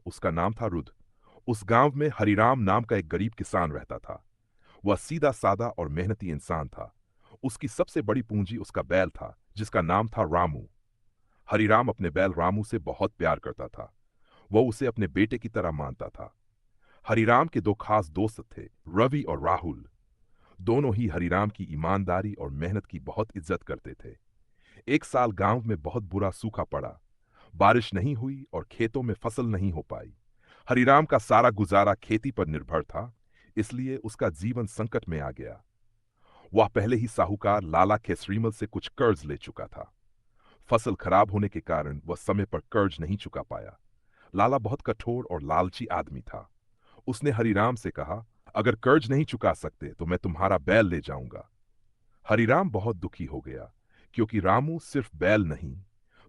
उसका नाम था रुद्र। उस गांव में हरिराम नाम का एक गरीब किसान रहता था। वह सीधा सादा और मेहनती इंसान था। उसकी सबसे बड़ी पूंजी उसका बैल था, जिसका नाम था रामू। हरिराम अपने बैल रामू से बहुत प्यार करता था। वह उसे अपने बेटे की तरह मानता था। हरिराम के दो खास दोस्त थे, रवि और राहुल। दोनों ही हरिराम की ईमानदारी और मेहनत की बहुत इज्जत करते थे। एक साल गांव में बहुत बुरा सूखा पड़ा। बारिश नहीं हुई और खेतों में फसल नहीं हो पाई। हरिराम का सारा गुजारा खेती पर निर्भर था, इसलिए उसका जीवन संकट में आ गया। वह पहले ही साहूकार लाला केसरीमल से कुछ कर्ज ले चुका था। फसल खराब होने के कारण वह समय पर कर्ज नहीं चुका पाया। लाला बहुत कठोर और लालची आदमी था। उसने हरिराम से कहा, अगर कर्ज नहीं चुका सकते तो मैं तुम्हारा बैल ले जाऊंगा। हरिराम बहुत दुखी हो गया, क्योंकि रामू सिर्फ बैल नहीं,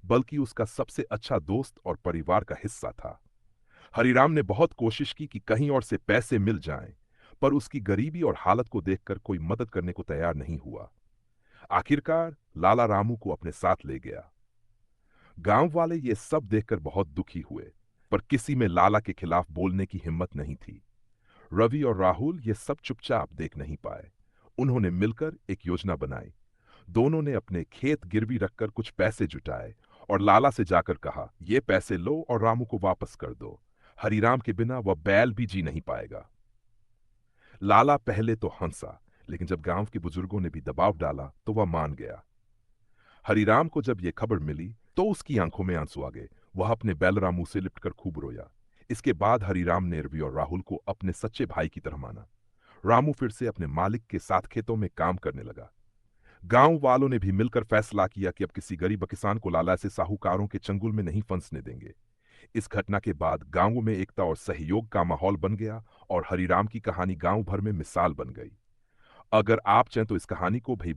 बल्कि उसका सबसे अच्छा दोस्त और परिवार का हिस्सा था। हरिराम ने बहुत कोशिश की कि कहीं और से पैसे मिल जाएं, पर उसकी गरीबी और हालत को देखकर कोई मदद करने को तैयार नहीं हुआ। आखिरकार लाला रामू को अपने साथ ले गया। गांव वाले ये सब देखकर बहुत दुखी हुए, पर किसी में लाला के खिलाफ बोलने की हिम्मत नहीं थी। रवि और राहुल ये सब चुपचाप देख नहीं पाए। उन्होंने मिलकर एक योजना बनाई। दोनों ने अपने खेत गिरवी रखकर कुछ पैसे जुटाए और लाला से जाकर कहा, ये पैसे लो और रामू को वापस कर दो। हरिराम के बिना वह बैल भी जी नहीं पाएगा। लाला पहले तो हंसा, लेकिन जब गांव के बुजुर्गों ने भी दबाव डाला तो वह मान गया। हरिराम को जब यह खबर मिली तो उसकी आंखों में आंसू आ गए। वह अपने बैल रामू से लिपटकर खूब रोया। इसके बाद हरिराम ने रवि और राहुल को अपने सच्चे भाई की तरह माना। रामू फिर से अपने मालिक के साथ खेतों में काम करने लगा। गांव वालों ने भी मिलकर फैसला किया कि अब किसी गरीब किसान को लाला से साहूकारों के चंगुल में नहीं फंसने देंगे। इस घटना के बाद गांवों में एकता और सहयोग का माहौल बन गया और हरिराम की कहानी गांव भर में मिसाल बन गई। अगर आप चाहें तो इस कहानी को भी